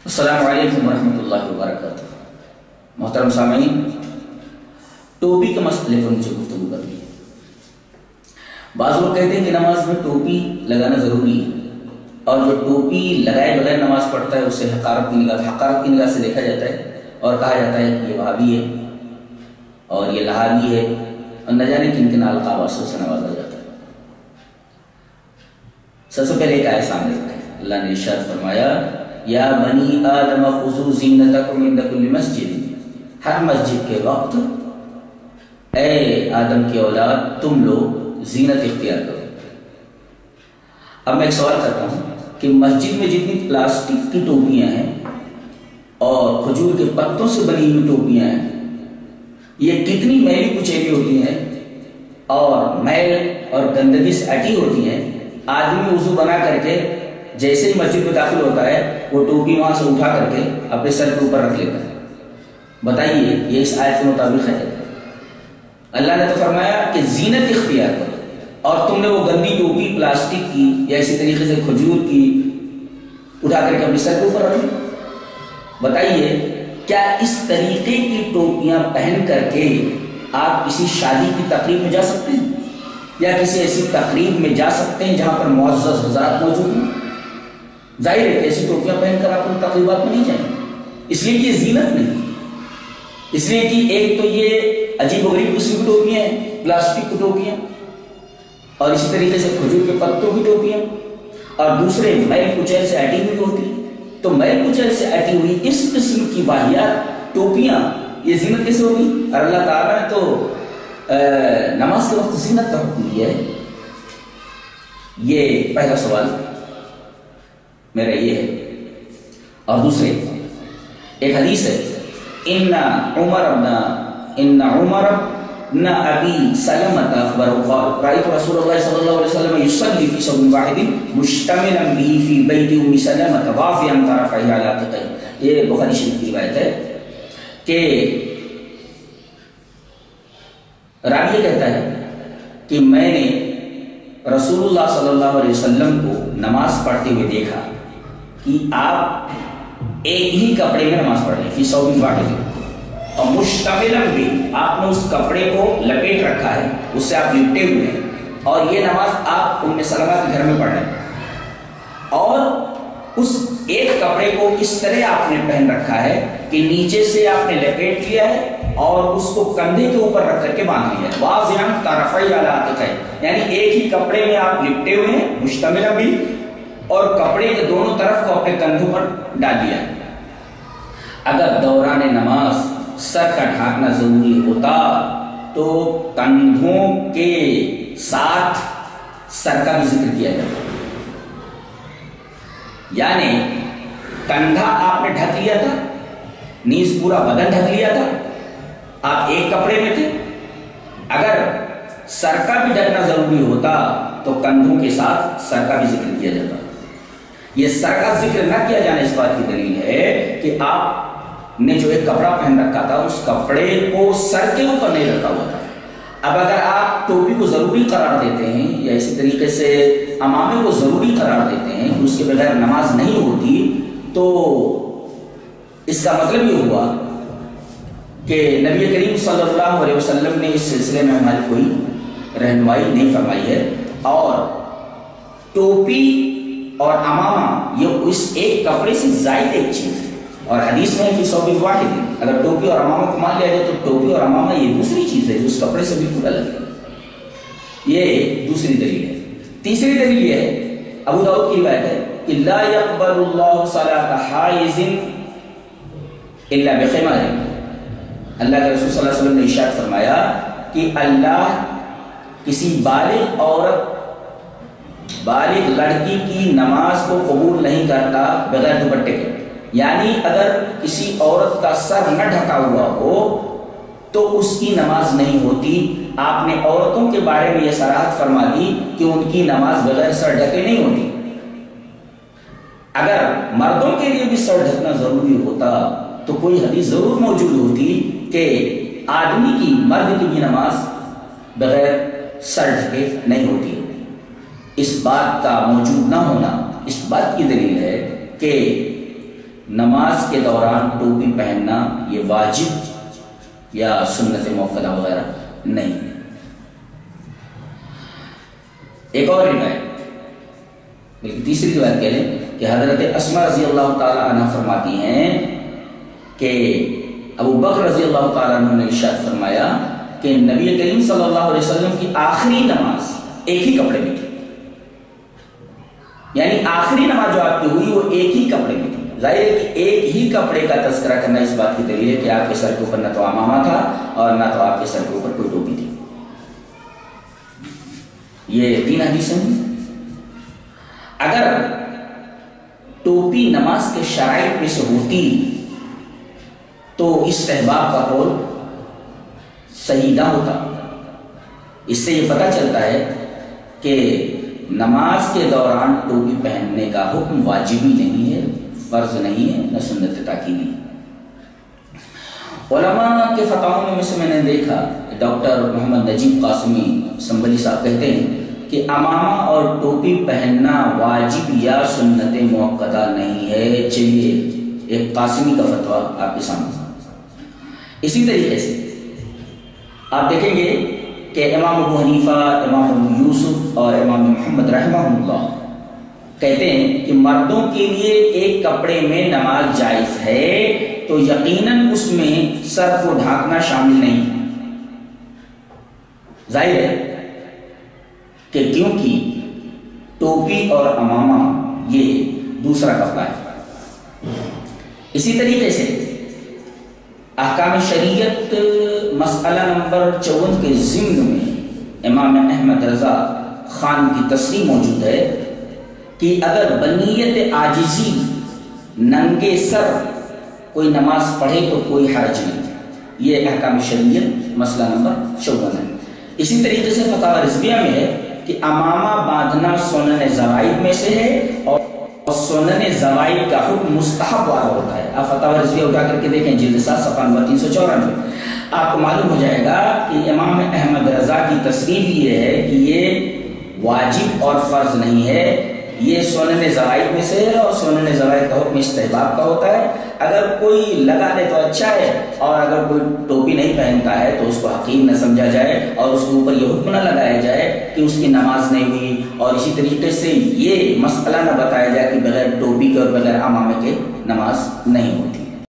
السلام علیکم ورحمۃ اللہ وبرکاتہ۔ محترم سامعین، ٹوپی کے مسئلے پر مجھے گفتگو کرنی ہے۔ بعض لوگ کہتے ہیں کہ نماز میں ٹوپی لگانا ضروری ہے، اور جو ٹوپی لگائے بغیر نماز پڑھتا ہے اسے حقارت کی نگاہ سے دیکھا جاتا ہے اور کہا جاتا ہے کہ یہ وہابی ہے اور یہ لہابی ہے اور نہ جانے کن کن القاب سے نوازا جاتا ہے۔ سب سے پہلے ایک آیت سامنے رکھیں۔ اللہ نے ارشاد فرمایا، یا بنی آدم خذوا زینتکم عند کل مسجد، ہر مسجد کے وقت اے آدم کی اولاد تم لوگ زینت اختیار کرو۔ اب میں ایک سوال کرتا ہوں کہ مسجد میں جتنی پلاسٹک کی ٹوپیاں ہیں اور کھجور کے پتوں سے بنی ہوئی ٹوپیاں ہیں، یہ کتنی میلی کچیلی ہوتی ہیں اور میل اور گندگی سے اٹی ہوتی ہیں۔ آدمی وضو بنا کر کے جیسے ہی مسجد میں داخل ہوتا ہے وہ ٹوپی وہاں سے اٹھا کر کے اپنے سر کے اوپر رکھ لیتا ہے۔ بتائیے یہ اس آیت کے مطابق ہے؟ اللہ نے تو فرمایا کہ زینت اختیار کرو، اور تم نے وہ گندی ٹوپی پلاسٹک کی یا اسی طریقے سے کھجور کی اٹھا کر کے اپنے سر کے اوپر رکھ لی۔ بتائیے کیا اس طریقے کی ٹوپیاں پہن کر کے آپ کسی شادی کی تقریب میں جا سکتے ہیں یا کسی ایسی تقریب میں جا سکتے ہیں جہاں پر معزز حضرات موجود ہیں؟ ظاہر ہے کہ ایسی ٹوپیاں پہن کر آپ ان تقریبات میں نہیں جائیں، اس لیے کہ یہ زینت نہیں، اس لیے کہ ایک تو یہ عجیب و غریب قسم کی ٹوپیاں ہیں، پلاسٹک کی ٹوپیاں، اور اسی طریقے سے کھجور کے پتوں کی ٹوپیاں، اور دوسرے میل کچیل سے اٹی ہوئی ہوتی۔ تو میل کچیل سے اٹی ہوئی اس قسم کی واحیات ٹوپیاں یہ زینت کیسے ہوگی؟ اور اللہ تعالیٰ نے تو نماز کے وقت زینت کا حکم دیا ہے۔ یہ پہلا سوال میرا یہ ہے۔ اور دوسرے ایک حدیث ہے، ان عمر ابن ابی سلمۃ اخبرہ قال رأيت رسول اللہ صلی اللہ علیہ وسلم يصلي في صف واحد مشتملا به في بيت ام سلمۃ رافعا طرفيه على عاتقيه۔ یہ بخاری شریف کی روایت ہے کہ راوی کہتا ہے کہ میں نے رسول اللہ صلی اللہ علیہ وسلم کو نماز پڑھتے ہوئے دیکھا کہ آپ ایک ہی کپڑے میں نماز پڑھ رہے ہیں، فی ثوب واحد، اور مشتملا بھی آپ نے اس کپڑے کو لپیٹ رکھا ہے، اس سے آپ لپٹے ہوئے ہیں، اور یہ نماز آپ ام سلمہ کے گھر میں پڑھ رہے ہیں، اور اس ایک کپڑے کو اس طرح آپ نے پہن رکھا ہے کہ نیچے سے آپ نے لپیٹ لیا ہے اور اس کو کندھے کے اوپر رکھ کر کے باندھ لیا ہے، واضحاً طرفی علی عاتقیہ، یعنی ایک ہی کپڑے میں آپ لپٹے ہوئے ہیں مشتملا بھی، اور کپڑے کے دونوں طرف کو اپنے کندھوں پر ڈال دیا ہے۔ اگر دوران نماز سر کا ڈھانکنا ضروری ہوتا تو کندھوں کے ساتھ سر کا بھی ذکر کیا جاتا، یعنی کندھا آپ نے ڈھک لیا تھا، نیز پورا بدن ڈھک لیا تھا، آپ ایک کپڑے میں تھے، اگر سر کا بھی ڈھکنا ضروری ہوتا تو کندھوں کے ساتھ سر کا بھی ذکر کیا جاتا۔ یہ سر کا ذکر نہ کیا جانا اس بات کی دلیل ہے کہ آپ نے جو ایک کپڑا پہن رکھا تھا اس کپڑے کو سر کے اوپر نہیں رکھا ہوا تھا۔ اب اگر آپ ٹوپی کو ضروری قرار دیتے ہیں یا اسی طریقے سے عمامے کو ضروری قرار دیتے ہیں کہ اس کے بغیر نماز نہیں ہوتی، تو اس کا مطلب یہ ہوا کہ نبی کریم صلی اللہ علیہ وسلم نے اس سلسلے میں ہماری کوئی رہنمائی نہیں فرمائی ہے، اور ٹوپی اور عمامہ یہ اس ایک کپڑے سے زائد ایک چیز ہے، اور حدیث میں فی ثوب واحد، اگر ٹوپی اور عمامہ کو مان لیا جائے تو ٹوپی اور عمامہ یہ دوسری چیز ہے جو اس کپڑے سے بالکل الگ ہے۔ یہ دوسری دلیل ہے۔ تیسری دلیل یہ ہے، ابو داؤد کی روایت ہے کہ لا يقبل اللہ صلاۃ حائض الا بخمار۔ اللہ کے رسول صلی اللہ علیہ وسلم نے ارشاد فرمایا کہ اللہ کسی بالغ عورت، بالغ لڑکی کی نماز کو قبول نہیں کرتا بغیر دوپٹے کے، یعنی اگر کسی عورت کا سر نہ ڈھکا ہوا ہو تو اس کی نماز نہیں ہوتی۔ آپ نے عورتوں کے بارے میں یہ صراحت فرما دی کہ ان کی نماز بغیر سر ڈھکے نہیں ہوتی۔ اگر مردوں کے لیے بھی سر ڈھکنا ضروری ہوتا تو کوئی حدیث ضرور موجود ہوتی کہ آدمی کی، مرد کی بھی نماز بغیر سر ڈھکے نہیں ہوتی۔ اس بات کا موجود نہ ہونا اس بات کی دلیل ہے کہ نماز کے دوران ٹوپی پہننا یہ واجب یا سنت موقدہ وغیرہ نہیں. ایک اور روایت، بلکہ تیسری روایت کہہ لیں کہ حضرت اسماء رضی اللہ تعالیٰ عنہ فرماتی ہیں کہ ابو بکر رضی اللہ تعالیٰ عنہ نے ارشاد فرمایا کہ نبی کریم صلی اللہ علیہ وسلم کی آخری نماز ایک ہی کپڑے میں تھی. یعنی آخری نماز جو آپ کی ہوئی وہ ایک ہی کپڑے میں تھی. ظاہر ہے کہ ایک ہی کپڑے کا تذکرہ کرنا اس بات کی دلیل ہے کہ آپ کے سر کے اوپر نہ تو عمامہ تھا اور نہ تو آپ کے سر کے اوپر کوئی ٹوپی تھی. یہ 3 حدیثیں ہیں. اگر ٹوپی نماز کے شرائط میں سے ہوتی تو استحباب کا قول صحیح نہ ہوتا. اس سے یہ پتہ چلتا ہے کہ نماز کے دوران ٹوپی پہننے کا حکم واجبی نہیں ہے، فرض نہیں ہے، نہ سنت تاکیدی. علماء کے فتاووں میں نے دیکھا کہ ڈاکٹر محمد نجیب قاسمی سنبلی صاحب کہتے ہیں کہ عمامہ اور ٹوپی پہننا واجب یا سنت موقدہ نہیں ہے. چلیے ایک قاسمی کا فتویٰ آپ کے سامنے. اسی طریقے سے آپ دیکھیں گے کہ امام ابو حنیفہ، امام ابو یوسف اور امام محمد رحمہ اللہ کہتے ہیں کہ مردوں کے لیے ایک کپڑے میں نماز جائز ہے تو یقیناً اس میں سر کو ڈھانکنا شامل نہیں. ظاہر ہے کہ کیونکہ ٹوپی اور عمامہ یہ دوسرا کپڑا ہے. اسی طریقے سے احکام شریعت مسئلہ نمبر 54 کے ضمن میں امام احمد رضا خان کی تصریح موجود ہے کہ اگر بنیت عاجزی ننگے سر کوئی نماز پڑھے تو کوئی حرج نہیں. یہ احکام شریعت مسئلہ نمبر 54 ہے. اسی طریقے سے فتاوی رضویہ میں ہے کہ عمامہ باندھنا سنن زوائد میں سے ہے اور سنن زوائد کا حکم مستحب والا ہوتا ہے. آپ فتاوی رضویہ اٹھا کر کے دیکھیں جلد 7 صفحہ نمبر 394. آپ کو معلوم ہو جائے گا کہ امام احمد رضا کی تصریح یہ ہے کہ یہ واجب اور فرض نہیں ہے، یہ سنن زوائد میں سے ہے اور سنن زوائد کا حکم استحباب کا ہوتا ہے. اگر کوئی لگا دے تو اچھا ہے اور اگر کوئی ٹوپی نہیں پہنتا ہے تو اس کو حقیر نہ سمجھا جائے اور اس کے اوپر یہ حکم نہ لگایا جائے کہ اس کی نماز نہیں ہوئی. اور اسی طریقے سے یہ مسئلہ نہ بتایا جائے کہ بغیر ٹوپی کے اور بغیر عمامے کے نماز نہیں ہوتی.